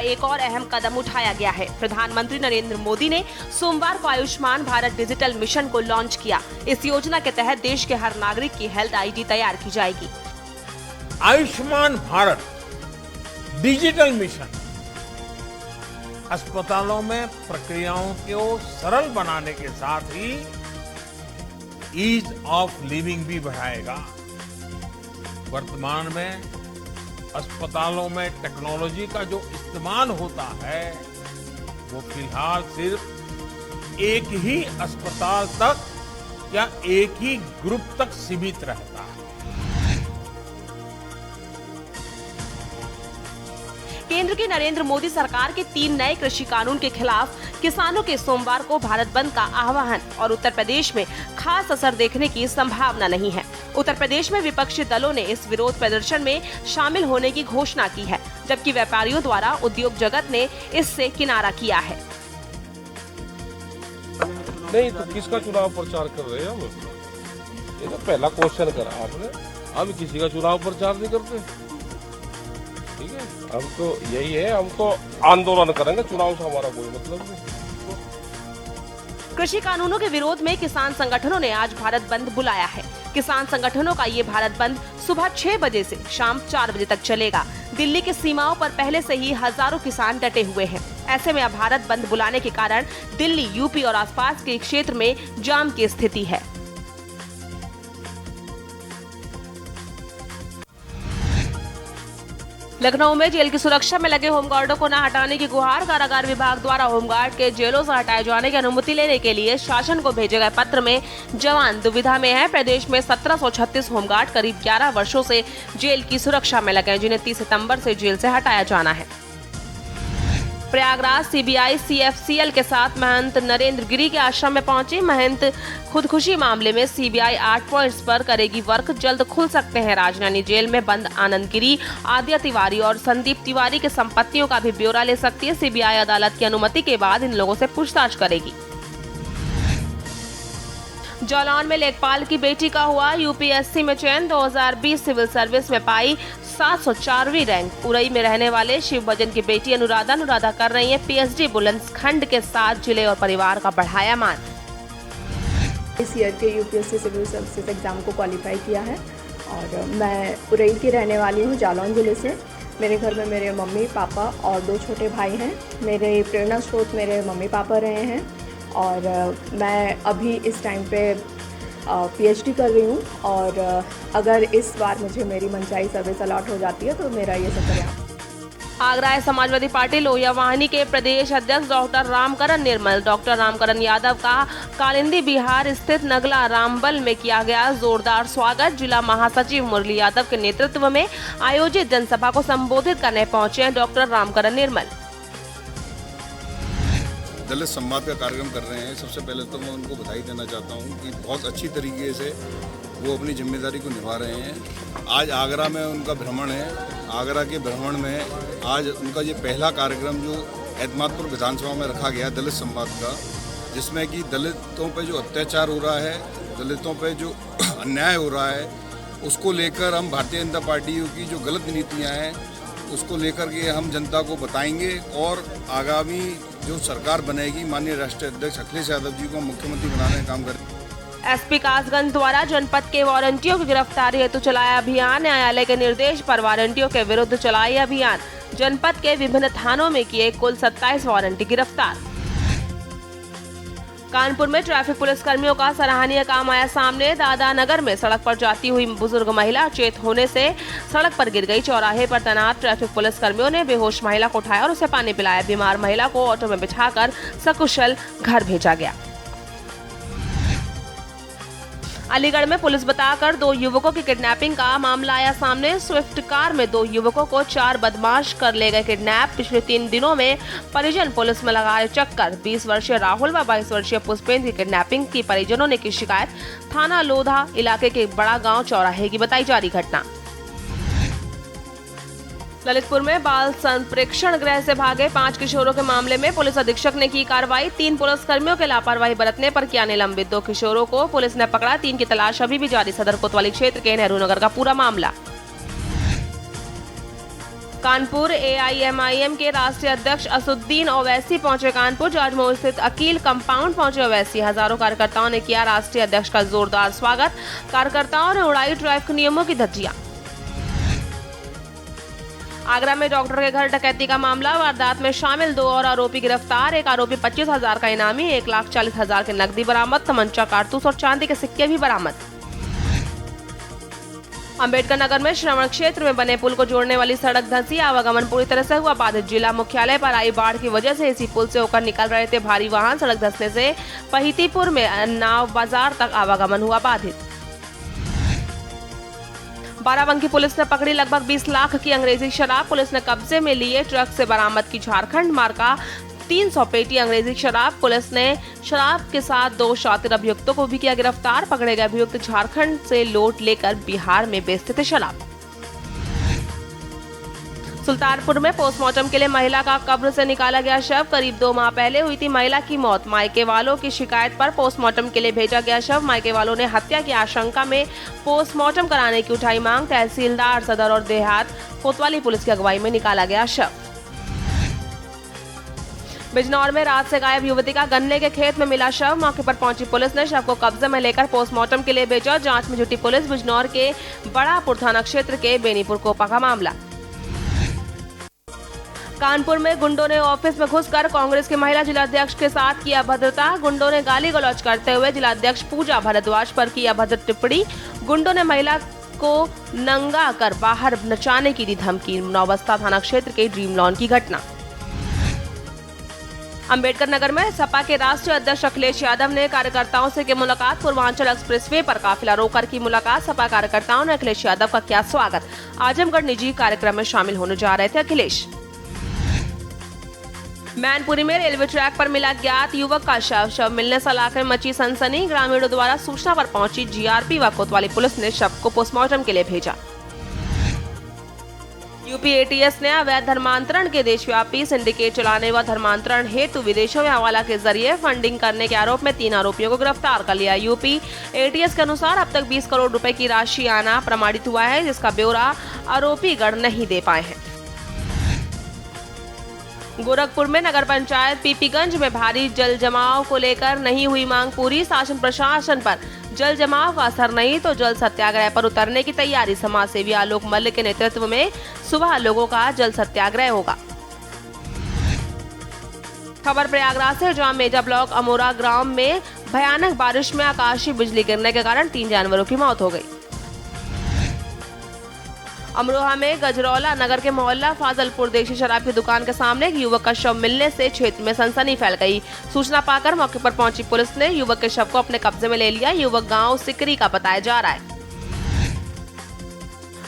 एक और अहम कदम उठाया गया है। प्रधानमंत्री नरेंद्र मोदी ने सोमवार को आयुष्मान भारत डिजिटल मिशन को लॉन्च किया। इस योजना के तहत देश के हर नागरिक की हेल्थ आईडी तैयार की जाएगी। आयुष्मान भारत डिजिटल मिशन अस्पतालों में प्रक्रियाओं को सरल बनाने के साथ ही ईज ऑफ लिविंग भी बढ़ाएगा। वर्तमान में अस्पतालों में टेक्नोलॉजी का जो इस्तेमाल होता है वो फिलहाल सिर्फ एक ही अस्पताल तक या एक ही ग्रुप तक सीमित रहता है। केंद्र की नरेंद्र मोदी सरकार के 3 नए कृषि कानून के खिलाफ किसानों के सोमवार को भारत बंद का आह्वान और उत्तर प्रदेश में खास असर देखने की संभावना नहीं है। उत्तर प्रदेश में विपक्षी दलों ने इस विरोध प्रदर्शन में शामिल होने की घोषणा की है, जबकि व्यापारियों द्वारा उद्योग जगत ने इससे किनारा किया है। नहीं तो किसका चुनाव प्रचार कर रहे हैं हम? ये तो पहला क्वेश्चन करा आपने। हम किसी का चुनाव प्रचार नहीं करते। ठीक है, हम तो यही है, हम तो आंदोलन करेंगे, चुनाव से हमारा कोई मतलब नहीं। कृषि कानूनों के विरोध में किसान संगठनों ने आज भारत बंद बुलाया है। किसान संगठनों का ये भारत बंद सुबह 6 बजे से शाम 4 बजे तक चलेगा। दिल्ली की सीमाओं पर पहले से ही हजारों किसान डटे हुए हैं। ऐसे में अब भारत बंद बुलाने के कारण दिल्ली, यूपी और आसपास के क्षेत्र में जाम की स्थिति है। लखनऊ में जेल की सुरक्षा में लगे होमगार्डों को न हटाने की गुहार। कारागार विभाग द्वारा होमगार्ड के जेलों से हटाए जाने की अनुमति लेने के लिए शासन को भेजे गए पत्र में जवान दुविधा में है। प्रदेश में 1736 होमगार्ड करीब 11 वर्षों से जेल की सुरक्षा में लगे हैं, जिन्हें 30 सितंबर से जेल से हटाया जाना है। प्रयागराज सीबीआई सीएफसीएल के साथ महंत नरेंद्र गिरी के आश्रम में पहुंची। महंत खुदकुशी मामले में सीबीआई 8 पॉइंट्स पर करेगी वर्क। जल्द खुल सकते हैं राजधानी जेल में बंद आनंद गिरी, आद्या तिवारी और संदीप तिवारी के संपत्तियों का भी ब्यौरा ले सकती है। सीबीआई अदालत की अनुमति के बाद इन लोगों से पूछताछ करेगी। जालौन में लेखपाल की बेटी का हुआ यूपीएससी में चयन। 2020 सिविल सर्विस में पाई 704वीं रैंक। उरई में रहने वाले शिव भजन की बेटी अनुराधा कर रही है पीएचडी। बुलंदशहर के साथ जिले और परिवार का बढ़ाया मान। इस ईयर के यूपीएससी सिविल सर्विसेज एग्ज़ाम को क्वालिफाई किया है और मैं उरई की रहने वाली हूँ, जालौन ज़िले से। मेरे घर में मेरे मम्मी पापा और 2 छोटे भाई हैं। मेरे प्रेरणा स्रोत मेरे मम्मी पापा रहे हैं और मैं अभी इस टाइम पे पीएचडी कर रही हूँ और अगर इस बार मुझे मेरी मनचाही सर्विस अलॉट हो जाती है तो मेरा ये सफर है। आगरा समाजवादी पार्टी लोहिया वाहिनी के प्रदेश अध्यक्ष डॉक्टर रामकरण निर्मल, डॉक्टर रामकरण यादव का कालिंदी बिहार स्थित नगला रामबल में किया गया जोरदार स्वागत। जिला महासचिव मुरली यादव के नेतृत्व में आयोजित जनसभा को संबोधित करने पहुंचे हैं डॉक्टर रामकरण निर्मल। दलित संवाद का कार्यक्रम कर रहे हैं। सबसे पहले तो मैं उनको बधाई देना चाहता हूं कि बहुत अच्छी तरीके से वो अपनी जिम्मेदारी को निभा रहे हैं। आज आगरा में उनका भ्रमण है। आगरा के भ्रमण में आज उनका ये पहला कार्यक्रम जो एतमादपुर विधानसभा में रखा गया दलित संवाद का, जिसमें कि दलितों पे जो अत्याचार हो रहा है, दलितों पे जो अन्याय हो रहा है, उसको लेकर हम भारतीय जनता पार्टी की जो गलत नीतियाँ हैं उसको लेकर के हम जनता को बताएंगे और आगामी जो सरकार बनेगी माननीय राष्ट्रीय अध्यक्ष अखिलेश यादव जी को मुख्यमंत्री बनाने का काम करेंगे। एसपी कासगंज द्वारा जनपद के वारंटियों की गिरफ्तारी हेतु चलाया अभियान। न्यायालय के निर्देश पर वारंटियों के विरुद्ध चलाई अभियान। जनपद के विभिन्न थानों में किए कुल 27 वारंटी गिरफ्तार। कानपुर में ट्रैफिक पुलिस कर्मियों का सराहनीय काम आया सामने। दादा नगर में सड़क पर जाती हुई बुजुर्ग महिला अचेत होने से सड़क पर गिर गई। चौराहे पर तैनात ट्रैफिक पुलिस कर्मियों ने बेहोश महिला को उठाया और उसे पानी पिलाया। बीमार महिला को ऑटो में बिठाकर सकुशल घर भेजा गया। अलीगढ़ में पुलिस बताकर 2 युवकों की किडनैपिंग का मामला आया सामने। स्विफ्ट कार में 2 युवकों को 4 बदमाश कर ले गए किडनैप। पिछले 3 दिनों में परिजन पुलिस में लगाए चक्कर। 20 वर्षीय राहुल व 22 वर्षीय पुष्पेंद्र की किडनैपिंग की परिजनों ने की शिकायत। थाना लोधा इलाके के बड़ा गांव चौराहे की बताई जा रही घटना। ललितपुर में बाल संप्रेक्षण गृह से भागे 5 किशोरों के मामले में पुलिस अधीक्षक ने की कार्रवाई। 3 पुलिसकर्मियों के लापरवाही बरतने पर किया निलंबित। 2 किशोरों को पुलिस ने पकड़ा। 3 की तलाश अभी भी जारी। सदर कोतवाली क्षेत्र के नेहरू नगर का पूरा मामला। कानपुर AIMIM के राष्ट्रीय अध्यक्ष असुद्दीन ओवैसी पहुंचे कानपुर। जाजमऊ स्थित अकील कंपाउंड पहुंचे ओवैसी। हजारों कार्यकर्ताओं ने किया राष्ट्रीय अध्यक्ष का जोरदार स्वागत। कार्यकर्ताओं ने उड़ाई ट्रैफिक नियमों की धज्जियां। आगरा में डॉक्टर के घर डकैती का मामला। वारदात में शामिल 2 और आरोपी गिरफ्तार। एक आरोपी 25,000 का इनामी, 1,40,000 के नकदी बरामद। तमंचा, कारतूस और चांदी के सिक्के भी बरामद। अंबेडकर नगर में श्रवण क्षेत्र में बने पुल को जोड़ने वाली सड़क धंसी। आवागमन पूरी तरह से हुआ बाधित। जिला मुख्यालय पर आई बाढ़ की वजह से इसी पुल से होकर निकल रहे थे भारी वाहन। सड़क धंसने से पहीतीपुर में नाव बाजार तक आवागमन हुआ बाधित। बाराबंकी पुलिस ने पकड़ी लगभग 20 लाख की अंग्रेजी शराब। पुलिस ने कब्जे में लिए ट्रक से बरामद की झारखंड मार्का 300 पेटी अंग्रेजी शराब। पुलिस ने शराब के साथ 2 शातिर अभियुक्तों को भी किया गिरफ्तार। पकड़े गए अभियुक्त झारखंड से लोट लेकर बिहार में बेचते थे शराब। सुल्तानपुर में पोस्टमार्टम के लिए महिला का कब्र से निकाला गया शव। करीब 2 माह पहले हुई थी महिला की मौत। मायके वालों की शिकायत पर पोस्टमार्टम के लिए भेजा गया शव। मायके वालों ने हत्या की आशंका में पोस्टमार्टम कराने की उठाई मांग। तहसीलदार सदर और देहात कोतवाली पुलिस की अगुवाई में निकाला गया शव। बिजनौर में रात से गायब युवती का गन्ने के खेत में मिला शव। मौके पर पहुंची पुलिस ने शव को कब्जे में लेकर पोस्टमार्टम के लिए भेजा। जांच में जुटी पुलिस। बिजनौर के बड़ापुर थाना क्षेत्र के बेनीपुर कोपा का मामला। कानपुर में गुंडों ने ऑफिस में घुसकर कांग्रेस के महिला जिलाध्यक्ष के साथ किया अभद्रता। गुंडों ने गाली गलौज करते हुए जिलाध्यक्ष पूजा भारद्वाज पर की अभद्र टिप्पणी। गुंडों ने महिला को नंगा कर बाहर नचाने की दी धमकी। नौबस्ता थाना क्षेत्र के ड्रीम लॉन की घटना। अंबेडकर नगर में सपा के राष्ट्रीय अध्यक्ष अखिलेश यादव ने कार्यकर्ताओं से की मुलाकात। पूर्वांचल एक्सप्रेसवे पर काफिला रोककर की मुलाकात। सपा कार्यकर्ताओं ने अखिलेश यादव का किया स्वागत। आजमगढ़ निजी कार्यक्रम में शामिल होने जा रहे थे अखिलेश। मैनपुरी में रेलवे ट्रैक पर मिला ज्ञात युवक का शव मिलने से इलाके में मची सनसनी। ग्रामीणों द्वारा सूचना पर पहुंची GRP व कोतवाली पुलिस ने शव को पोस्टमार्टम के लिए भेजा। यूपी ATS ने अवैध धर्मांतरण के देशव्यापी सिंडिकेट चलाने व धर्मांतरण हेतु विदेशों में हवाला के जरिए फंडिंग करने के आरोप में 3 आरोपियों को गिरफ्तार कर लिया। यूपी ATS के अनुसार अब तक 20 करोड़ रुपए की राशि आना प्रमाणित हुआ है, जिसका ब्यौरा आरोपी गण नहीं दे पाए हैं। गोरखपुर में नगर पंचायत पीपीगंज में भारी जल जमाव को लेकर नहीं हुई मांग पूरी। शासन प्रशासन पर जल जमाव का असर नहीं तो जल सत्याग्रह पर उतरने की तैयारी। समाज सेवी आलोक मल्ल के नेतृत्व में सुबह लोगों का जल सत्याग्रह होगा। खबर प्रयागराज से, जहां मेजा ब्लॉक अमोरा ग्राम में भयानक बारिश में आकाशीय बिजली गिरने के कारण 3 जानवरों की मौत हो गई। अमरोहा में गजरौला नगर के मोहल्ला फाजलपुर देशी शराब की दुकान के सामने एक युवक का शव मिलने से क्षेत्र में सनसनी फैल गई। सूचना पाकर मौके पर पहुंची पुलिस ने युवक के शव को अपने कब्जे में ले लिया। युवक गांव सिकरी का बताया जा रहा है।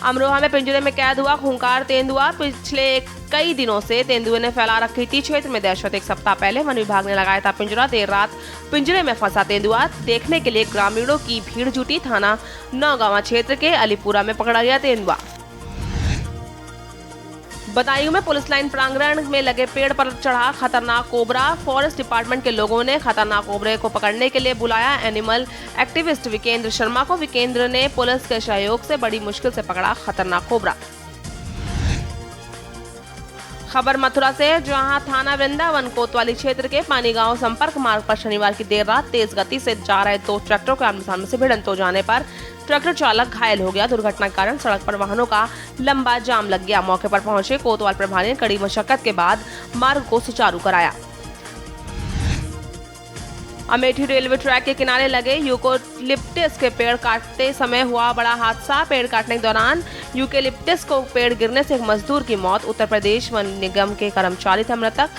अमरोहा में पिंजरे में कैद हुआ खूंखार तेंदुआ। पिछले कई दिनों से तेंदुए ने फैला रखी थी क्षेत्र में दहशत। 1 सप्ताह पहले वन विभाग ने लगाया था पिंजरा। देर रात पिंजरे में फंसा तेंदुआ देखने के लिए ग्रामीणों की भीड़ जुटी। थाना नौगांवा क्षेत्र के अलीपुरा में पकड़ा गया तेंदुआ। बदायूं में पुलिस लाइन प्रांगण में लगे पेड़ पर चढ़ा खतरनाक कोबरा। फॉरेस्ट डिपार्टमेंट के लोगों ने खतरनाक कोबरे को पकड़ने के लिए बुलाया एनिमल एक्टिविस्ट विकेंद्र शर्मा को। विकेंद्र ने पुलिस के सहयोग से बड़ी मुश्किल से पकड़ा खतरनाक कोबरा। खबर मथुरा से, जहां थाना वृंदावन कोतवाली क्षेत्र के पानी गांव संपर्क मार्ग पर शनिवार की देर रात तेज गति से जा रहे 2 ट्रैक्टरों के आमने-सामने से भिड़ंत हो जाने पर ट्रैक्टर चालक घायल हो गया। दुर्घटना के कारण सड़क पर वाहनों का लंबा जाम लग गया। मौके पर पहुंचे कोतवाल प्रभारी ने कड़ी मशक्कत के बाद मार्ग को सुचारू कराया। अमेठी रेलवे ट्रैक के किनारे लगे यूकेलिप्टस के पेड़ काटते समय हुआ बड़ा हादसा। पेड़ काटने के दौरान यूकेलिप्टस को पेड़ गिरने से एक मजदूर की मौत। उत्तर प्रदेश वन निगम के कर्मचारी थे मृतक।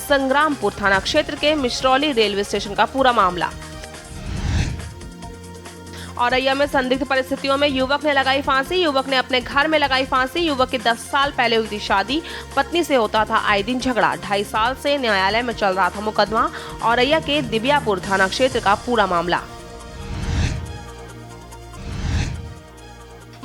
संग्रामपुर थाना क्षेत्र के मिश्रौली रेलवे स्टेशन का पूरा मामला। औरैया में संदिग्ध परिस्थितियों में युवक ने लगाई फांसी। युवक ने अपने घर में लगाई फांसी। युवक की 10 साल पहले हुई थी शादी। पत्नी से होता था आए दिन झगड़ा। 2.5 साल से न्यायालय में चल रहा था मुकदमा। औरैया के दिव्यापुर थाना क्षेत्र का पूरा मामला।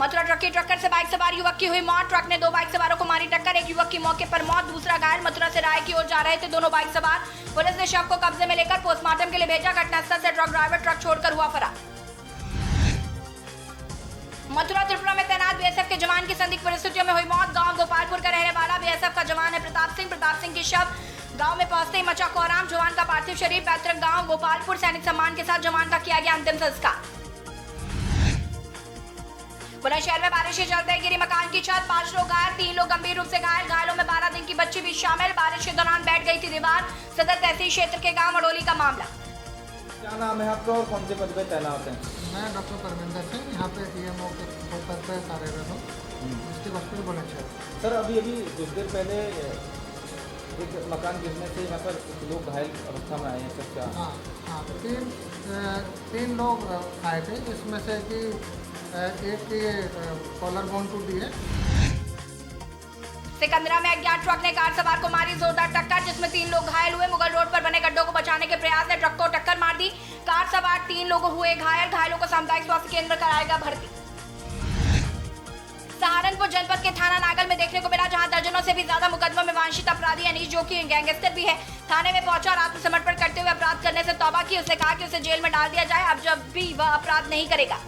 मथुरा ट्रक की टक्कर से बाइक सवार युवक की हुई मौत। ट्रक ने 2 बाइक सवारों को मारी टक्कर। एक युवक की मौके पर मौत, दूसरा घायल। मथुरा से राय की ओर जा रहे थे दोनों बाइक सवार। पुलिस ने शव को कब्जे में लेकर पोस्टमार्टम के लिए भेजा। घटनास्थल से ट्रक ड्राइवर ट्रक छोड़कर हुआ फरार। मथुरा त्रिपुरा में तैनात बीएसएफ के जवान की संदिग्ध परिस्थितियों में हुई मौत। गांव गोपालपुर का रहने वाला बीएसएफ का जवान है प्रताप सिंह की शव गांव में पहुंचते ही मचा कोहराम। जवान का पार्थिव शरीर पैतृक गांव गोपालपुर सैनिक सम्मान के साथ जवान का किया गया अंतिम संस्कार। बुलंदशहर में बारिश के चलते गिरी मकान की छत, 5 लोग घायल, 3 लोग गंभीर रूप से घायल। घायलों में 12 दिन की बच्ची भी शामिल। बारिश के दौरान बैठ गई थी दीवार। सदर तहसील क्षेत्र के गांव मड़ोली का मामला। क्या नाम है आपका और कौन से पद पे तैनात हैं? मैं डॉक्टर परमिंदर सिंह यहाँ पे ईएमओ के पद पर कार्यरत हूँ डिस्ट्रिक्ट हॉस्पिटल बुलंदशहर। सर अभी कुछ देर पहले एक मकान गिरने से यहाँ पर लोग घायल अवस्था में आए हैं। सर क्या? हाँ तीन लोग आए थे, इसमें से कि एक की कॉलर बोन टूटी है। सिकंदरा में अज्ञात ट्रक ने कार सवार को मारी जोरदार टक्कर, जिसमें 3 लोग घायल हुए। मुगल रोड पर बने गड्ढों को बचाने के प्रयास में ट्रक को टक्कर मार दी। कार सवार 3 लोग हुए घायल। घायलों को सामुदायिक स्वास्थ्य केंद्र कराएगा भर्ती। सहारनपुर जनपद के थाना नागल में देखने को मिला, जहां दर्जनों से भी ज्यादा मुकदमों में वांछित अपराधी अनीश, जो कि गैंगस्टर भी है, थाने में पहुंचा और आत्मसमर्पण करते हुए अपराध करने से तौबा की। उसने कहा कि उसे जेल में डाल दिया जाए, अब जब भी वह अपराध नहीं करेगा।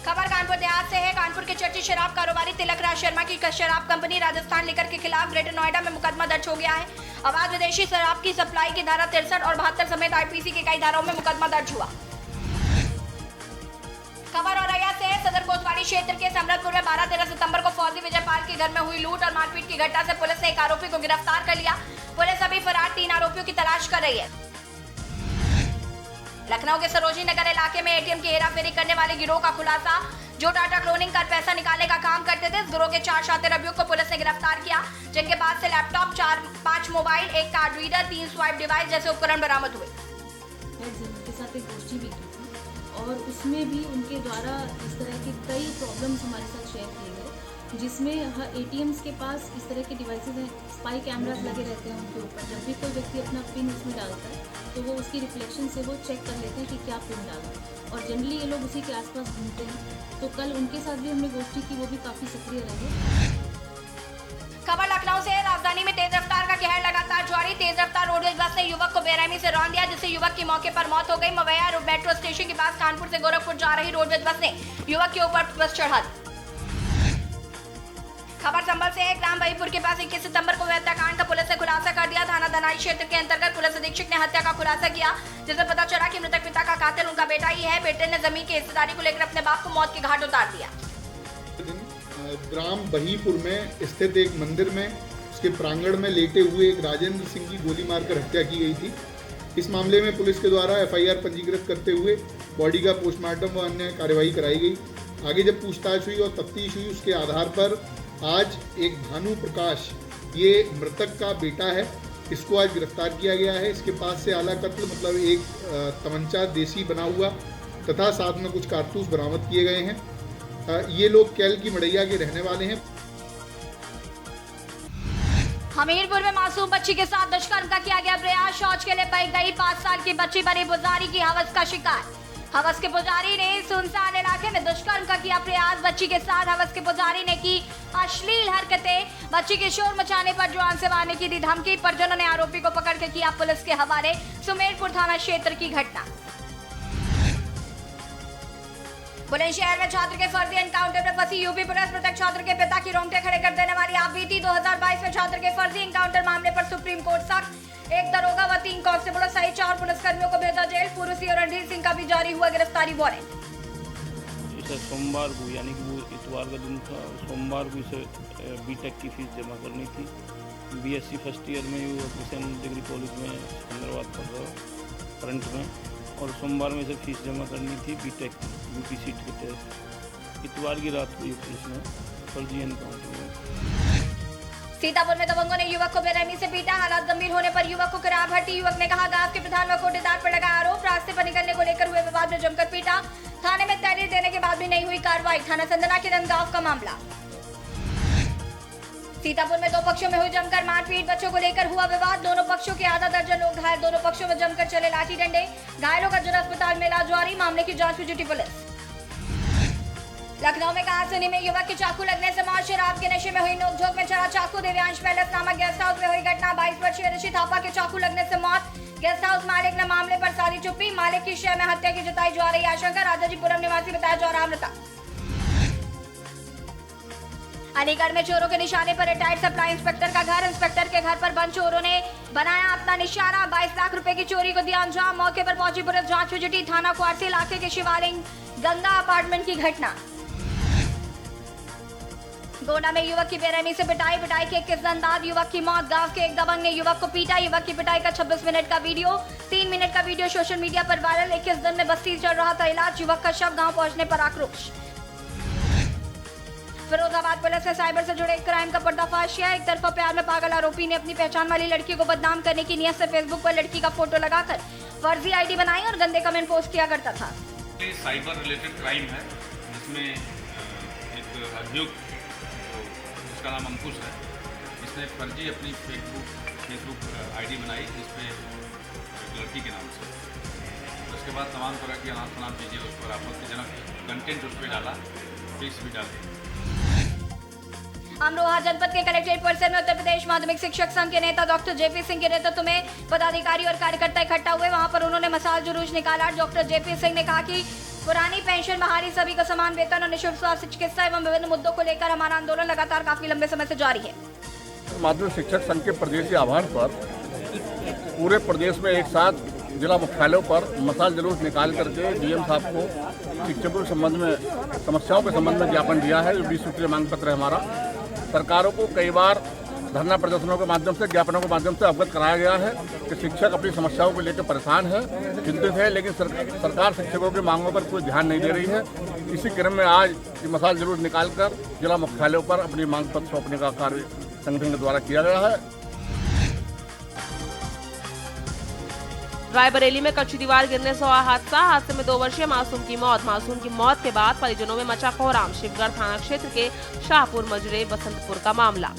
खबर कानपुर देहात से है। कानपुर के चर्चित शराब कारोबारी तिलक राज शर्मा की शराब कंपनी राजस्थान लिकर के खिलाफ ग्रेटर नोएडा में मुकदमा दर्ज हो गया है। अवैध विदेशी शराब की सप्लाई की धारा 63 और 72 समेत आईपीसी की कई धाराओं में मुकदमा दर्ज हुआ। खबर औरैया से है। सदर कोतवाली क्षेत्र के समरतपुर में 12-13 सितंबर को फौजी विजयपाल के घर में हुई लूट और मारपीट की घटना से पुलिस ने एक आरोपी को गिरफ्तार कर लिया। पुलिस अभी फरार 3 आरोपियों की तलाश कर रही है। लखनऊ के सरोजनी नगर इलाके में एटीएम की हेराफेरी करने वाले गिरोह का खुलासा, जो डाटा क्लोनिंग कर पैसा निकालने का काम करते थे। इस गिरोह के 4 शातिर अभियुक्त को पुलिस ने गिरफ्तार किया, जिनके पास से laptop, 5 mobile, 1 card reader, 3 swipe device जैसे उपकरण बरामद हुए। उनके साथ एक गोष्ठी भी की थी और उसमें भी उनके द्वारा इस तरह के कई प्रॉब्लम्स हमारे साथ शेयर किए गए, जिसमें एटीएम्स के पास इस तरह के डिवाइसेस हैं, स्पाई कैमरास लगे रहते हैं उनके ऊपर। जब भी कोई व्यक्ति अपना पिन उसमें डालता है तो वो उसकी रिफ्लेक्शन से वो चेक कर लेते हैं कि क्या पिन डाला, और जनरली ये लोग उसी के आसपास घूमते हैं। तो कल उनके साथ भी हमने गोष्ठी की, वो भी काफ़ी सक्रिय रहे। खबर लखनऊ से है। राजधानी में तेज रफ्तार का कहर लगातार जारी। तेज रफ्तार रोडवेज बस ने युवक को बेरहमी से रौंद दिया, जिससे युवक की मौके पर मौत हो गई। मवैया मेट्रो स्टेशन के पास कानपुर से गोरखपुर जा रही रोडवेज बस ने युवक के ऊपर बस चढ़ा दी। खबर संभल से है। ग्राम बहीपुर के पास 21 सितंबर को हत्याकांड का पुलिस ने खुलासा कर दिया। थाना धनाई क्षेत्र के अंतर्गत पुलिस अधीक्षक ने हत्या का खुलासा किया, जिसमें पता चला कि मृतक पिता का कातिल उनका बेटा ही है। बेटे ने जमीन की हिस्सेदारी को लेकर अपने बाप को मौत के घाट उतार दिया। ग्राम बहीपुर में स्थित एक मंदिर में उसके प्रांगण में लेटे हुए एक राजेंद्र सिंह की गोली मारकर हत्या की गई थी। इस मामले में पुलिस के द्वारा एफआईआर पंजीकृत करते हुए बॉडी का पोस्टमार्टम व अन्य कार्यवाही कराई गई। आगे जब पूछताछ हुई और तफ्तीश हुई, उसके आधार पर आज एक भानु प्रकाश, ये मृतक का बेटा है, इसको आज गिरफ्तार किया गया है। इसके पास से आला कत्ल मतलब एक तमंचा देसी बना हुआ तथा साथ में कुछ कारतूस बरामद किए गए हैं। ये लोग कैल की मड़ैया के रहने वाले हैं। हमीरपुर में मासूम बच्ची के साथ दुष्कर्म का किया गया प्रयास। शौच के लिए बह गई 5 साल की बच्ची बनी पुजारी की हवस का शिकार। हवस के पुजारी ने सुनसान इलाके में दुष्कर्म का किया प्रयास। बच्ची के साथ हवस के पुजारी ने की अश्लील हरकतें। बच्ची के शोर मचाने पर जान से मारने की दी धमकी। परिजनों ने आरोपी को पकड़ के किया पुलिस के हवाले। सुमेरपुर थाना क्षेत्र की घटना। बुलंदशहर में छात्र के फर्जी एनकाउंटर में फंसी यूपी पुलिस। मृतक छात्र के पिता की रोंगटे खड़े कर देने वाली आप बीती 2022 में छात्र के फर्जी एनकाउंटर मामले पर सुप्रीम कोर्ट सख्त। 1 दरोगा व 3 कांस्टेबलों सहित 4 पुलिसकर्मियों को भेजा जेल। पूर्व सीओ रणधीर सिंह का भी जारी हुआ गिरफ्तारी वारंट। इसे सोमवार को यानी कि वो इतवार का दिन था, सोमवार को इसे बीटेक की फीस जमा करनी थी। बीएससी फर्स्ट ईयर में वो किसान डिग्री कॉलेज में सिकंदराबाद पढ़ रहा करंट में, और सोमवार में इसे फीस जमा करनी थी बीटेक यूपी सीट के तहत। इतवार की रात को ये पुलिस ने फर्जी एनकाउंटर में। सीतापुर में दबंगों ने युवक को बेरहमी से पीटा। हालात गंभीर होने पर युवक को करार भर्ती। युवक ने कहा गांव के प्रधान व कोटेदार पर लगा आरोप। रास्ते पर निकलने को लेकर हुए विवाद में जमकर पीटा। थाने में तहरीर देने के बाद भी नहीं हुई कार्रवाई। थाना संदना के नंदगांव का मामला। सीतापुर में 2 पक्षों में हुई जमकर मारपीट। बच्चों को लेकर हुआ विवाद। दोनों पक्षों के आधा दर्जन लोग घायल। दोनों पक्षों में जमकर चले लाठी डंडे। घायलों का जिला अस्पताल में इलाज जारी। मामले की जांच में जुटी पुलिस। लखनऊ में कहासुनी में युवक की चाकू लगने से मौत। शराब के नशे में हुई नोकझोंक में चला चाकू। दिव्यांश पैलेस नामक गेस्ट हाउस में हुई घटना। 22 वर्षीय ऋषि थापा के चाकू लगने से मौत। गेस्ट हाउस मालिक ने मामले पर साधी चुप्पी। मालिक की शय में हत्या की जताई जा रही आशंका। राजाजीपुरम निवासी बताया जा रहा मृतक। अलीगढ़ में चोरों के निशाने पर रिटायर्ड सप्लाई इंस्पेक्टर का घर। इंस्पेक्टर के घर पर बंद चोरों ने बनाया अपना निशाना। 22 लाख रुपए की चोरी को दिया अंजाम। मौके पर पहुंची पुलिस जांच में जुटी। थाना क्वारसी इलाके के शिवालिंग गंगा अपार्टमेंट की घटना। गोंडा में युवक की बेरहमी से पिटाई के 21 अंदाज। युवक की मौत। गांव के एक दबंग ने युवक को पीटा। युवक की पिटाई का 26 मिनट का वीडियो, 3 मिनट का वीडियो सोशल मीडिया पर वायरल। 21 दिन में बस्ती चल रहा था इलाज। युवक का शव गांव पहुंचने पर आक्रोश। फिरोजाबाद पुलिस ने साइबर से जुड़े एक क्राइम का पर्दाफाश किया। एक तरफा प्यार में पागल आरोपी ने अपनी पहचान वाली लड़की को बदनाम करने की नियत से फेसबुक पर लड़की का फोटो लगाकर फर्जी आईडी बनाई और गंदे कमेंट पोस्ट किया करता था। साइबर रिलेटेड क्राइम है जिसमें एक अभियुक्त, उसका नाम अंकुश है, इसने फर्जी अपनी फेसबुक आईडी बनाई जिसपे लड़की के नाम से। उसके बाद तमाम तरह की अनाप शनाप चीज़ें उस पर आपत्तिजनक कंटेंट उस पर डाला, पिक्स भी डाले। अमरोहा जनपद के कलेक्ट्रेट परिसर में उत्तर प्रदेश माध्यमिक शिक्षक संघ के नेता डॉक्टर जेपी सिंह के नेतृत्व में पदाधिकारी और कार्यकर्ता इकट्ठा हुए। वहां पर उन्होंने मशाल जुलूस निकाला। डॉक्टर जेपी सिंह ने कहा कि पुरानी पेंशन बहाली, सभी को समान वेतन और निःशुल्क स्वास्थ्य चिकित्सा एवं विभिन्न मुद्दों को लेकर हमारा आंदोलन लगातार काफी लंबे समय से जारी है। माध्यमिक शिक्षक संघ के प्रदेशीय आह्वान पर पूरे प्रदेश में एक साथ जिला मुख्यालयों पर मशाल जुलूस निकाल करके डीएम साहब को शिक्षकों के संबंध में, समस्याओं के संबंध में ज्ञापन दिया है। जो 20 सूत्रीय मांग पत्र है हमारा, सरकारों को कई बार धरना प्रदर्शनों के माध्यम से, ज्ञापनों के माध्यम से अवगत कराया गया है कि शिक्षक अपनी समस्याओं को लेकर परेशान है, चिंतित है, लेकिन सरकार शिक्षकों की मांगों पर कोई ध्यान नहीं दे रही है। इसी क्रम में आज मशाल जुलूस निकालकर जिला मुख्यालयों पर अपनी मांग पत्र सौंपने का कार्य संगठन के द्वारा किया गया है। रायबरेली में कच्ची दीवार गिरने से हुआ हादसे में 2 वर्षीय मासूम की मौत। मासूम की मौत के बाद परिजनों में मचा कोहराम। शिवगढ़ थाना क्षेत्र के शाहपुर मजरे बसंतपुर का मामला।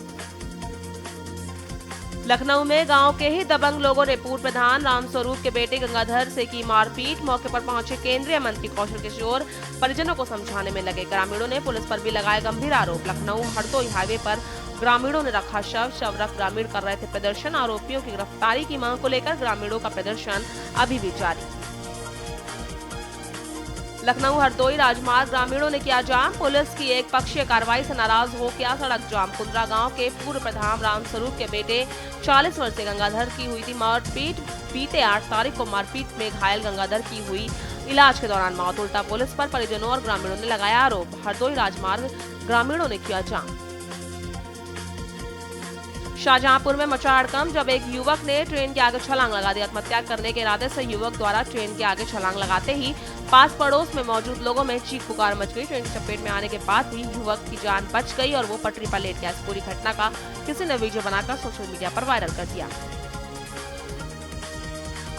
लखनऊ में गांव के ही दबंग लोगों ने पूर्व प्रधान रामस्वरूप के बेटे गंगाधर से की मारपीट। मौके पर पहुंचे केंद्रीय मंत्री कौशल किशोर परिजनों को समझाने में लगे। ग्रामीणों ने पुलिस पर भी लगाए गंभीर आरोप। लखनऊ हरदोई हाईवे पर ग्रामीणों ने रखा शव रख ग्रामीण कर रहे थे प्रदर्शन। आरोपियों की गिरफ्तारी की मांग को लेकर ग्रामीणों का प्रदर्शन अभी भी जारी। लखनऊ हरदोई राजमार्ग ग्रामीणों ने किया जाम। पुलिस की एक पक्षीय कार्रवाई से नाराज हो किया सड़क जाम। कुंद्रा गांव के पूर्व प्रधान रामस्वरूप के बेटे 40 वर्षीय गंगाधर की हुई थी मारपीट। बीते 8 तारीख को मारपीट में घायल गंगाधर की हुई इलाज के दौरान मौत। उल्टा पुलिस पर परिजनों और ग्रामीणों ने लगाया आरोप। हरदोई राजमार्ग ग्रामीणों ने किया जाम। शाहजहांपुर में मचा हड़कंप जब एक युवक ने ट्रेन के आगे छलांग लगा दी। आत्महत्या करने के इरादे से युवक द्वारा ट्रेन के आगे छलांग लगाते ही पास पड़ोस में मौजूद लोगों में चीख पुकार मच गई। ट्रेन की चपेट में आने के बाद भी युवक की जान बच गई और वो पटरी पर लेट गया। इस पूरी घटना का किसी ने वीडियो बनाकर सोशल मीडिया पर वायरल कर दिया।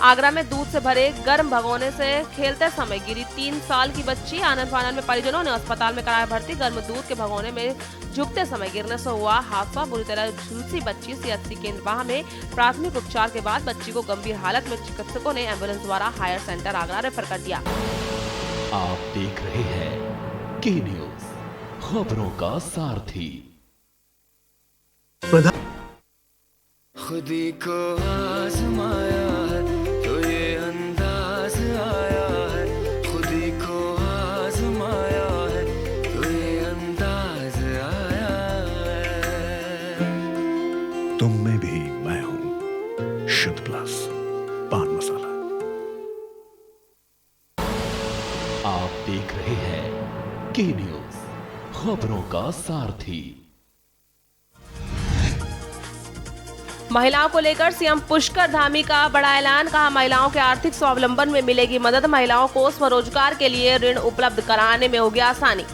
आगरा में दूध से भरे गर्म भगोने से खेलते समय गिरी 3 साल की बच्ची। आनंद फानंद में परिजनों ने अस्पताल में कराया भर्ती। गर्म दूध के भगोने में झुकते समय गिरने से हुआ हादसा। बुरी तरह झुलसी बच्ची सीएचसी केंद्र बाह में प्राथमिक उपचार के बाद बच्ची को गंभीर हालत में चिकित्सकों ने एम्बुलेंस द्वारा हायर सेंटर आगरा रेफर कर दिया। आप देख रहे हैं के न्यूज, खबरों का सारथी। खुदी को आजमाया है तो ये अंदाज आया है। खुदी को आजमाया है तो ये अंदाज आया है। तुम में भी मैं हूं, शुद्ध प्लस पान मसाला। आप देख रहे हैं के न्यूज, खबरों का सारथी। महिलाओं को लेकर सीएम पुष्कर धामी का बड़ा ऐलान। कहा, महिलाओं के आर्थिक स्वावलंबन में मिलेगी मदद। महिलाओं को स्वरोजगार के लिए ऋण उपलब्ध कराने में होगी आसानी।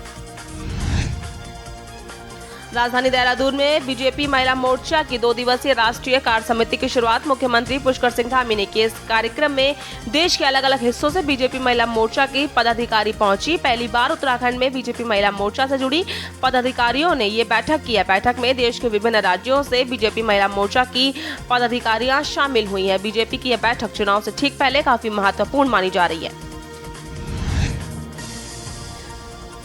राजधानी देहरादून में बीजेपी महिला मोर्चा की 2 दिवसीय राष्ट्रीय कार्य समिति की शुरुआत मुख्यमंत्री पुष्कर सिंह धामी ने की। इस कार्यक्रम में देश के अलग अलग हिस्सों से बीजेपी महिला मोर्चा की पदाधिकारी पहुंची। पहली बार उत्तराखंड में बीजेपी महिला मोर्चा से जुड़ी पदाधिकारियों ने ये बैठक की है। बैठक में देश के विभिन्न राज्यों से बीजेपी महिला मोर्चा की पदाधिकारियां शामिल हुई है। बीजेपी की यह बैठक चुनाव से ठीक पहले काफी महत्वपूर्ण मानी जा रही है।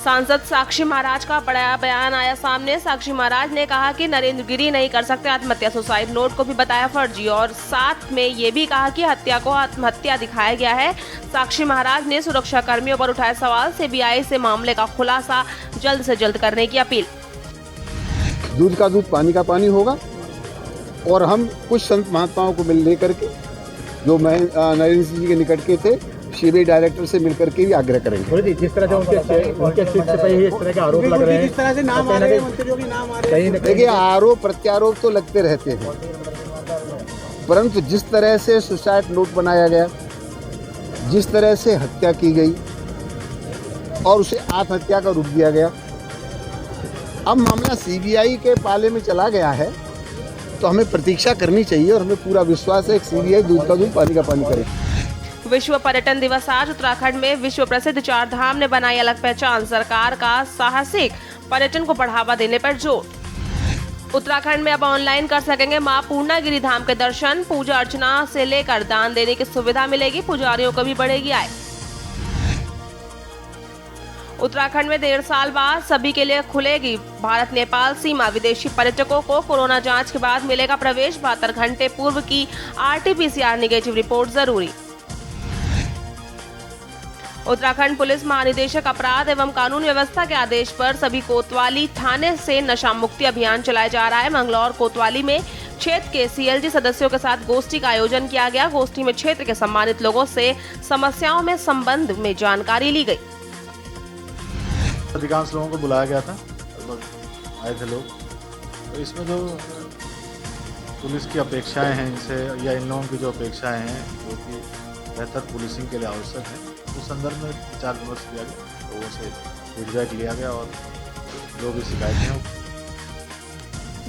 सांसद साक्षी महाराज का बड़ा बयान आया सामने। साक्षी महाराज ने कहा कि नरेंद्र गिरी नहीं कर सकते आत्महत्या, सुसाइड नोट को भी बताया फर्जी और साथ में ये भी कहा कि हत्या को आत्महत्या दिखाया गया है। साक्षी महाराज ने सुरक्षा कर्मियों पर उठाए सवाल, सीबीआई से मामले का खुलासा जल्द से जल्द करने की अपील। दूध का दूध पानी का पानी होगा और हम कुछ संत महात्माओं को मिल लेकर के जो नरेंद्र सिंह जी के निकट के थे सीबीआई डायरेक्टर से मिलकर के भी आग्रह करेंगे। जिस तरह से उनके शिष्य पे इस तरह के आरोप लग रहे हैं, जिस तरह से नाम आ रहे हैं मंत्रियों के नाम आ रहे हैं, देखिए आरोप प्रत्यारोप तो लगते रहते हैं, परंतु जिस तरह से सुसाइड नोट बनाया गया, जिस तरह से हत्या की गई और उसे आत्महत्या का रूप दिया गया, अब मामला सीबीआई के पाले में चला गया है तो हमें प्रतीक्षा करनी चाहिए और हमें पूरा विश्वास है कि सीबीआई दूध का दूध पानी का पानी करेगी। विश्व पर्यटन दिवस आज उत्तराखंड में विश्व प्रसिद्ध चार धाम ने बनाई अलग पहचान। सरकार का साहसिक पर्यटन को बढ़ावा देने पर जोर। उत्तराखंड में अब ऑनलाइन कर सकेंगे मां पूर्णागिरि धाम के दर्शन। पूजा अर्चना से लेकर दान देने की सुविधा मिलेगी, पुजारियों को भी बढ़ेगी आय। उत्तराखंड में 1.5 साल बाद सभी के लिए खुलेगी भारत नेपाल सीमा। विदेशी पर्यटकों को कोरोना जांच के बाद मिलेगा प्रवेश। 72 घंटे पूर्व की RT-PCR नेगेटिव रिपोर्ट जरूरी। उत्तराखंड पुलिस महानिदेशक अपराध एवं कानून व्यवस्था के आदेश पर सभी कोतवाली थाने से नशा मुक्ति अभियान चलाया जा रहा है। मंगलौर कोतवाली में क्षेत्र के CLG सदस्यों के साथ गोष्ठी का आयोजन किया गया। गोष्ठी में क्षेत्र के सम्मानित लोगों से समस्याओं में संबंध में जानकारी ली गई। अधिकांश लोगों को बुलाया गया था, लगभग आए थे लोग। तो इसमें जो पुलिस की अपेक्षाएं हैं इनसे या इन लोगों की जो अपेक्षाएं हैं जो कि बेहतर पुलिसिंग के लिए आवश्यक है, उस संदर्भ में विचार विमर्श किया गया, लोगों से फीडबैक लिया गया और जो भी शिकायतें हैं।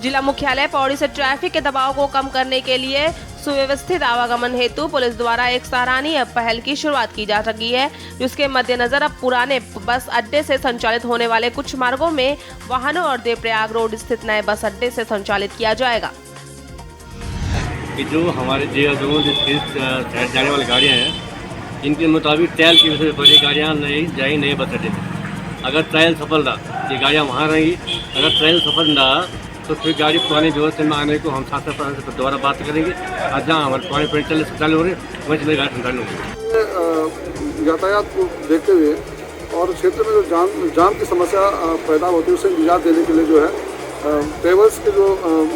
जिला मुख्यालय पौड़ी से ट्रैफिक के दबाव को कम करने के लिए सुव्यवस्थित आवागमन हेतु पुलिस द्वारा एक सराहनीय पहल की शुरुआत की जा रही है, जिसके मद्देनजर अब पुराने बस अड्डे से संचालित होने वाले कुछ मार्गों में वाहनों और देवप्रयाग रोड स्थित नए बस अड्डे से संचालित किया जाएगा। कि जो हमारे शहर जाने वाली गाड़ियाँ हैं, इनके मुताबिक ट्रायल की वजह से बड़ी गाड़ियाँ नहीं जाएंगी नए बस अड्डे में। अगर ट्रायल सफल रहा ये गाड़ियाँ वहाँ रहेंगी, अगर ट्रायल सफल रहा तो फिर गाड़ी पुरानी व्यवस्था में आने को हम साथ साथ दोबारा बात करेंगे। आज जहाँ हमारे पुराने पेड़ चलने संचालित हो रहे हैं वहीं चले गाड़ी संचालित होगी। यातायात को देखते हुए और क्षेत्र में जो जाम की समस्या पैदा होती है उसे निजात देने के लिए जो है ट्रेवल्स के जो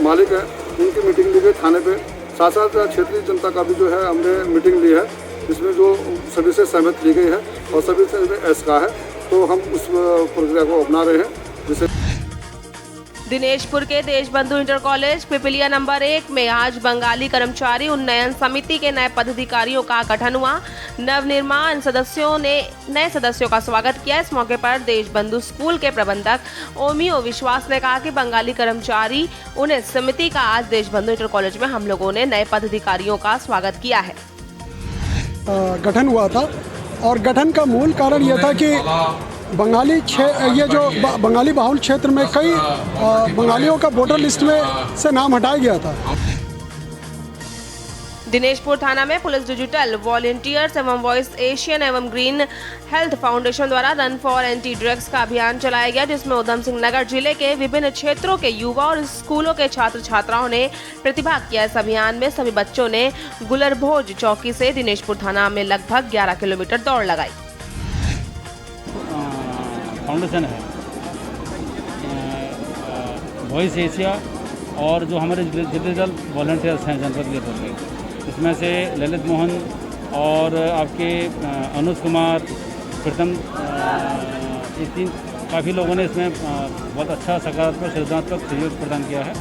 मालिक हैं उनकी मीटिंग ली गई थाने पे। साथ साथ क्षेत्रीय जनता का भी जो है हमने मीटिंग ली है, जिसमें जो सभी से सहमत ली गई है और सभी से ऐसा है, तो हम उस प्रक्रिया को अपना रहे हैं। जिसे दिनेशपुर के Deshbandhu inter college Pipliya number 1 में आज बंगाली कर्मचारी उन्नयन समिति के नए पदाधिकारियों का गठन हुआ। नवनिर्माण सदस्यों ने नए सदस्यों का स्वागत किया। इस मौके पर देशबंधु स्कूल के प्रबंधक ओमियो विश्वास ने कहा कि बंगाली कर्मचारी उन्नयन समिति का आज देशबंधु इंटर कॉलेज में हम लोगों ने नए पदाधिकारियों का स्वागत किया है। गठन हुआ था और गठन का मूल कारण यह था कि बंगाली बाहुल क्षेत्र में कई बंगालियों का वोटर लिस्ट में से नाम हटाया गया था। दिनेशपुर थाना में पुलिस डिजिटल वॉलेंटियर्स एवं वॉइस एशियन एवं ग्रीन हेल्थ फाउंडेशन द्वारा रन फॉर एंटी ड्रग्स का अभियान चलाया गया, जिसमें उधम सिंह नगर जिले के विभिन्न क्षेत्रों के युवा और स्कूलों के छात्र छात्राओं ने प्रतिभाग किया। इस अभियान में सभी बच्चों ने गुलरभोज चौकी से दिनेशपुर थाना में लगभग 11 किलोमीटर दौड़ लगाई। फाउंडेशन है वॉइस एशिया और जो हमारे डिजिटल वॉलंटियर्स हैं जनपद लेवल पे, इसमें से ललित मोहन और आपके अनुज कुमार प्रथम, ये 3 काफ़ी लोगों ने इसमें बहुत अच्छा सकारात्मक सृजनात्मक सहयोग प्रदान किया है।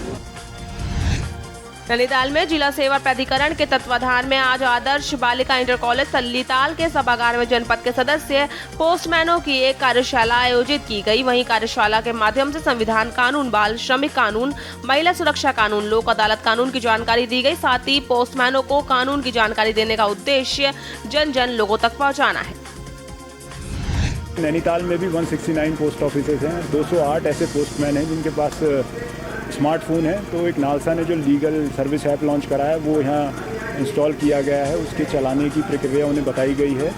नैनीताल में जिला सेवा प्राधिकरण के तत्वाधान में आज आदर्श बालिका इंटर कॉलेज तल्लीताल के सभागार में जनपद के सदस्य पोस्टमैनों की एक कार्यशाला आयोजित की गई। वहीं कार्यशाला के माध्यम से संविधान कानून, बाल श्रमिक कानून, महिला सुरक्षा कानून, लोक अदालत कानून की जानकारी दी गई। साथ ही पोस्टमैनों को कानून की जानकारी देने का उद्देश्य जन जन लोगों तक पहुँचाना है। नैनीताल में भी 169 पोस्ट ऑफिसेज हैं, 208 ऐसे पोस्टमैन हैं जिनके पास स्मार्टफोन है। तो एक नालसा ने जो लीगल सर्विस ऐप लॉन्च करा है वो यहाँ इंस्टॉल किया गया है, उसके चलाने की प्रक्रिया उन्हें बताई गई है।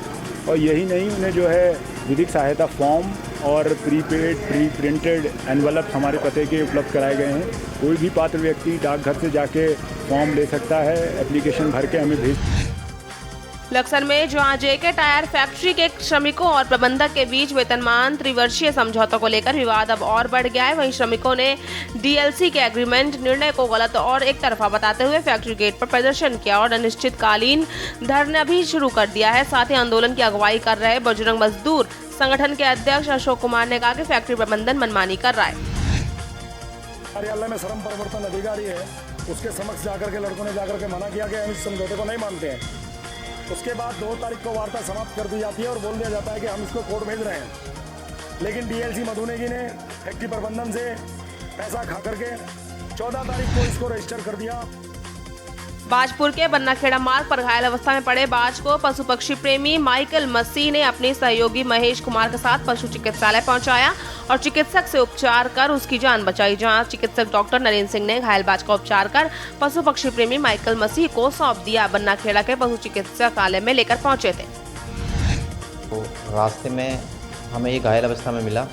और यही नहीं, उन्हें जो है विधिक सहायता फॉर्म और प्रीपेड प्री प्रिंटेड एनवलप हमारे पते के उपलब्ध कराए गए हैं। कोई भी पात्र व्यक्ति डाकघर से जाके फॉर्म ले सकता है, एप्लीकेशन भर के हमें भेज। लक्सर में जहां जेके टायर फैक्ट्री के श्रमिकों और प्रबंधक के बीच वेतनमान त्रिवर्षीय समझौतों को लेकर विवाद अब और बढ़ गया है। वहीं श्रमिकों ने डीएलसी के एग्रीमेंट निर्णय को गलत और एक तरफा बताते हुए फैक्ट्री गेट पर प्रदर्शन किया और अनिश्चितकालीन धरना भी शुरू कर दिया है। साथ ही आंदोलन की अगुवाई कर रहे बजरंग मजदूर संगठन के अध्यक्ष अशोक कुमार ने कहा कि फैक्ट्री प्रबंधन मनमानी कर रहा है। कार्यालय में श्रम परिवर्तन अधिकारी है, उसके समक्ष जाकर के लड़कों ने जाकर के मना किया कि हम इस समझौते को नहीं मानते हैं। उसके बाद 2 तारीख को वार्ता समाप्त कर दी जाती है और बोल दिया जाता है कि हम इसको कोर्ट भेज रहे हैं। लेकिन डीएलसी मधुनेगी ने फैक्ट्री प्रबंधन से पैसा खा करके 14 तारीख को इसको रजिस्टर कर दिया। बाजपुर के बन्नाखेड़ा मार्ग पर घायल अवस्था में पड़े बाज को पशु पक्षी प्रेमी माइकल मसीह ने अपने सहयोगी महेश कुमार के साथ पशु चिकित्सालय पहुंचाया और चिकित्सक से उपचार कर उसकी जान बचाई। जहां चिकित्सक डॉक्टर नरेंद्र सिंह ने घायल बाज का उपचार कर पशु पक्षी प्रेमी माइकल मसीह को सौंप दिया। बन्नाखेड़ा के पशु चिकित्सालय में लेकर पहुंचे थे। तो रास्ते में हमें ये घायल अवस्था में मिला,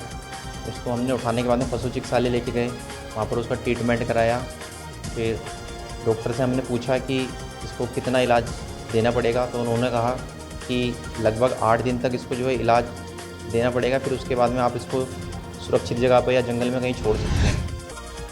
उसको हमने उठाने के बाद में पशु चिकित्सालय लेके गए, वहाँ पर उसका ट्रीटमेंट कराया। फिर डॉक्टर से हमने पूछा कि इसको कितना इलाज देना पड़ेगा, तो उन्होंने कहा कि लगभग 8 दिन तक इसको जो है इलाज देना पड़ेगा। फिर उसके बाद में आप इसको सुरक्षित जगह पर या जंगल में कहीं छोड़ सकते हैं।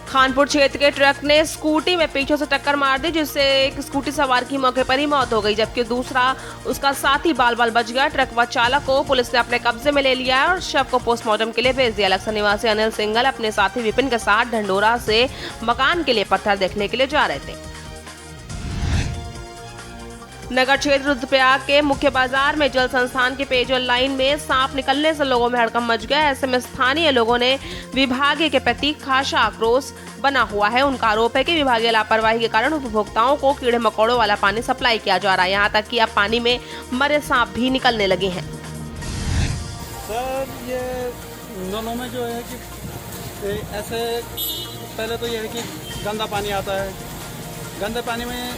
खानपुर क्षेत्र के ट्रक ने स्कूटी में पीछे से टक्कर मार दी, जिससे एक स्कूटी सवार की मौके पर ही मौत हो गई, जबकि दूसरा उसका साथी बाल बाल बच गया। ट्रक व चालक को पुलिस ने अपने कब्जे में ले लिया और शव को पोस्टमार्टम के लिए भेज दिया। लक्सर निवासी अनिल सिंघल अपने साथी विपिन के साथ ढंडोरा से मकान के लिए पत्थर देखने के लिए जा रहे थे। नगर क्षेत्र रुद्रप्रयाग के मुख्य बाजार में जल संस्थान की पेयजल लाइन में सांप निकलने से लोगों में हड़कंप मच गया। ऐसे में स्थानीय लोगों ने विभागीय के प्रति खासा आक्रोश बना हुआ है। उनका आरोप है कि विभागीय लापरवाही के कारण उपभोक्ताओं को कीड़े मकोड़ों वाला पानी सप्लाई किया जा रहा है। यहाँ तक कि अब पानी में मरे सांप भी निकलने लगे हैं। सर, ये दोनों में जो है कि ऐसे पहले तो ये है कि गंदा पानी आता है, गंदे पानी में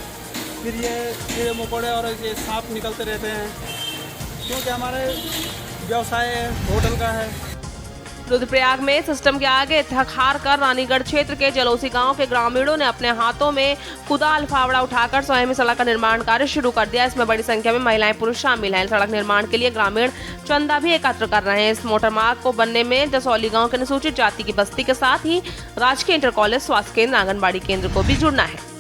फिर ये कीड़े मकोड़े और ये सांप निकलते रहते हैं, क्योंकि हमारे व्यवसाय होटल का है। रुद्रप्रयाग में सिस्टम के आगे थक हार कर रानीगढ़ क्षेत्र के जलौसी गांव के ग्रामीणों ने अपने हाथों में कुदाल फावड़ा उठाकर स्वयं सड़क का निर्माण कार्य शुरू कर दिया। इसमें बड़ी संख्या में महिलाएं पुरुष शामिल हैं। सड़क निर्माण के लिए ग्रामीण चंदा भी एकत्र कर रहे हैं। इस मोटर मार्ग को बनने में जसौली गांव के अनुसूचित जाति की बस्ती के साथ ही राजकीय इंटर कॉलेज, स्वास्थ्य केंद्र, आंगनबाड़ी केंद्र को भी जुड़ना है।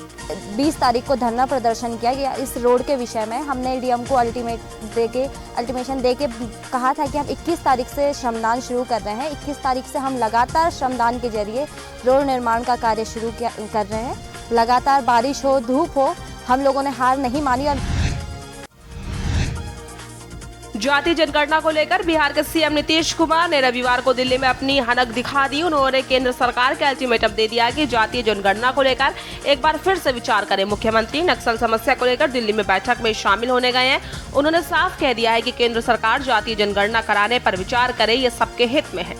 20 तारीख को धरना प्रदर्शन किया गया इस रोड के विषय में। हमने डीएम को अल्टीमेशन दे के कहा था कि हम 21 तारीख से श्रमदान शुरू कर रहे हैं। 21 तारीख से हम लगातार श्रमदान के जरिए रोड निर्माण का कार्य शुरू कर रहे हैं। लगातार बारिश हो, धूप हो, हम लोगों ने हार नहीं मानी। और जातीय जनगणना को लेकर बिहार के सीएम नीतीश कुमार ने रविवार को दिल्ली में अपनी हनक दिखा दी। उन्होंने केंद्र सरकार के अल्टीमेटम दे दिया कि जातीय जनगणना को लेकर एक बार फिर से विचार करें। मुख्यमंत्री नक्सल समस्या को लेकर दिल्ली में बैठक में शामिल होने गए हैं। उन्होंने साफ कह दिया है कि केंद्र सरकार जातीय जनगणना कराने पर विचार करे, ये सबके हित में है।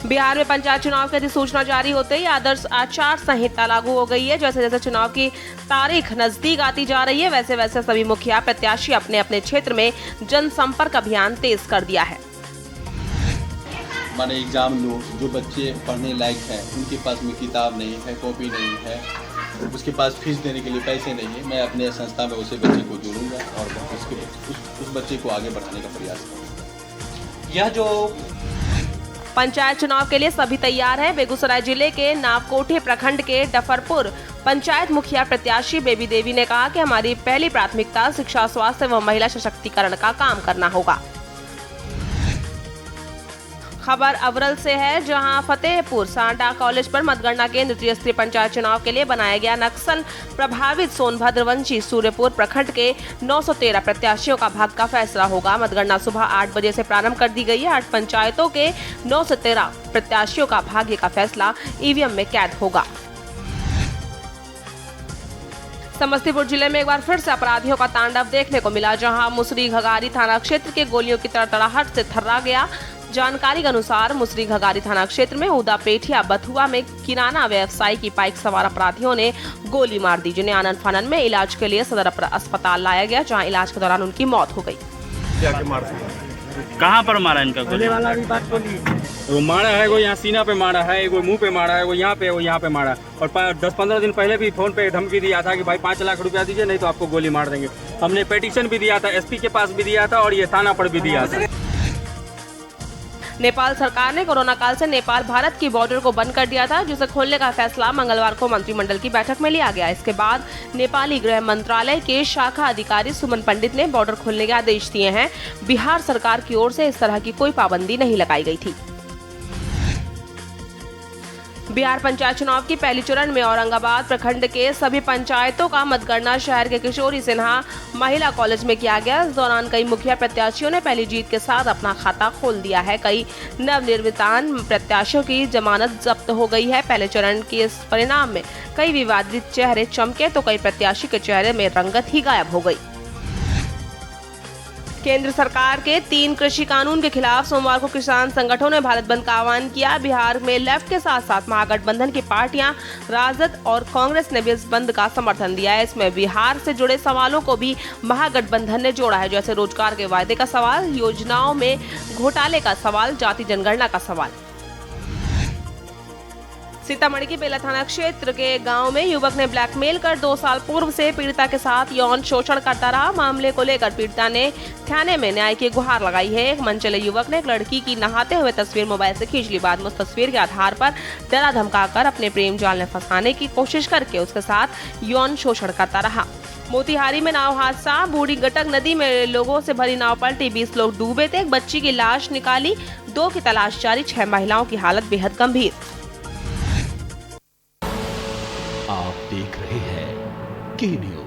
बिहार में पंचायत चुनाव की अधिसूचना जारी होते ही आदर्श आचार संहिता लागू हो गई है। जैसे जैसे चुनाव की तारीख नजदीक आती जा रही है, वैसे वैसे सभी मुखिया प्रत्याशी अपने अपने क्षेत्र में जनसंपर्क अभियान तेज कर दिया है। माने एग्जाम लो, जो बच्चे पढ़ने लायक हैं उनके पास में किताब नहीं है, कॉपी नहीं है, उसके पास फीस देने के लिए पैसे नहीं है, मैं अपने संस्था में उसे बच्चे को जोड़ूंगा और उस बच्चे को आगे बढ़ाने का प्रयास करूँगा। यह जो पंचायत चुनाव के लिए सभी तैयार हैं। बेगूसराय जिले के नावकोठी प्रखंड के डफरपुर पंचायत मुखिया प्रत्याशी बेबी देवी ने कहा कि हमारी पहली प्राथमिकता शिक्षा, स्वास्थ्य व महिला सशक्तिकरण का काम करना होगा। खबर अवरल से है, जहां फतेहपुर सांडा कॉलेज पर मतगणना केंद्र तृतीय स्तरीय पंचायत चुनाव के लिए बनाया गया। नक्सल प्रभावित सोनभद्र वंशी सूर्यपुर प्रखंड के 913 प्रत्याशियों का भाग्य का फैसला होगा। मतगणना सुबह 8 बजे से प्रारंभ कर दी गई है। 8 पंचायतों के 913 प्रत्याशियों का भाग्य का फैसला ईवीएम में कैद होगा। समस्तीपुर जिले में एक बार फिर से अपराधियों का तांडव देखने को मिला, जहां मुसरी घगारी थाना क्षेत्र के गोलियों की तड़तड़ाहट से थर्रा गया। जानकारी के अनुसार मुसरी घगारी थाना क्षेत्र में उदा पेठिया बथुआ में किराना व्यवसायी की बाइक सवार अपराधियों ने गोली मार दी, जिन्हें आनन फानन में इलाज के लिए सदर अस्पताल लाया गया, जहां इलाज के दौरान उनकी मौत हो गई। कहाँ पर मारा इनका गोली? वाला भी बात बोली। वो मारा है, वो यहाँ सीना पे मारा है, वो मुंह पे मारा है, वो यहाँ पे मारा। और 10-15 दिन पहले भी फोन पे धमकी दिया था कि भाई 5 लाख रुपया दीजिए नहीं तो आपको गोली मार देंगे। हमने पिटीशन भी दिया था, एसपी के पास भी दिया था और ये थाना पर भी दिया था। नेपाल सरकार ने कोरोना काल से नेपाल भारत की बॉर्डर को बंद कर दिया था, जिसे खोलने का फैसला मंगलवार को मंत्रिमंडल की बैठक में लिया गया। इसके बाद नेपाली गृह मंत्रालय के शाखा अधिकारी सुमन पंडित ने बॉर्डर खोलने के आदेश दिए हैं। बिहार सरकार की ओर से इस तरह की कोई पाबंदी नहीं लगाई गई थी। बिहार पंचायत चुनाव की पहली चरण में औरंगाबाद प्रखंड के सभी पंचायतों का मतगणना शहर के किशोरी सिन्हा महिला कॉलेज में किया गया। इस दौरान कई मुखिया प्रत्याशियों ने पहली जीत के साथ अपना खाता खोल दिया है। कई नवनिर्वाचित प्रत्याशियों की जमानत जब्त हो गई है। पहले चरण के इस परिणाम में कई विवादित चेहरे चमके तो कई प्रत्याशी के चेहरे में रंगत ही गायब हो गई। केंद्र सरकार के 3 कृषि कानून के खिलाफ सोमवार को किसान संगठनों ने भारत बंद का आह्वान किया। बिहार में लेफ्ट के साथ साथ महागठबंधन की पार्टियां राजद और कांग्रेस ने भी इस बंद का समर्थन दिया है। इसमें बिहार से जुड़े सवालों को भी महागठबंधन ने जोड़ा है, जैसे रोजगार के वायदे का सवाल, योजनाओं में घोटाले का सवाल, जाति जनगणना का सवाल। सीतामढ़ी के बेला थाना क्षेत्र के गांव में युवक ने ब्लैकमेल कर 2 साल पूर्व से पीड़िता के साथ यौन शोषण करता रहा। मामले को लेकर पीड़िता ने थाने में न्याय की गुहार लगाई है। एक मनचले युवक ने एक लड़की की नहाते हुए तस्वीर मोबाइल से खींच ली। बाद में उस तस्वीर के आधार पर डरा धमकाकर अपने प्रेम जाल में फंसाने की कोशिश करके उसके साथ यौन शोषण करता रहा। मोतिहारी में नाव हादसा, बूढ़ी गटक नदी में लोगों से भरी नाव पलटी, 20 लोग डूबे थे। एक बच्ची की लाश निकाली, 2 की तलाश जारी, 6 महिलाओं की हालत बेहद गंभीर। आप देख रहे हैं के न्यूज।